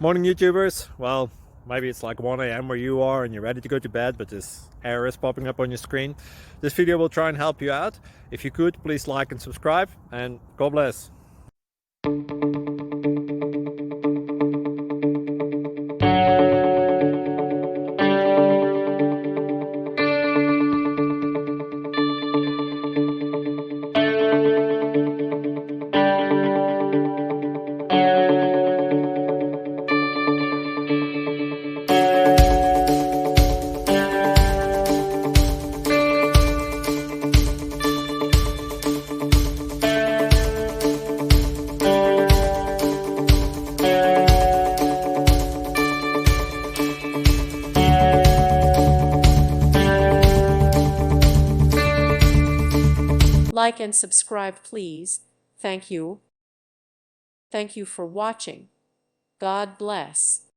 Morning YouTubers. Well, maybe it's like 1 a.m. where you are and you're ready to go to bed, but this error is popping up on your screen. This video will try and help you out. If you could, please like and subscribe, and God bless. Like and subscribe, please. Thank you. Thank you for watching. God bless.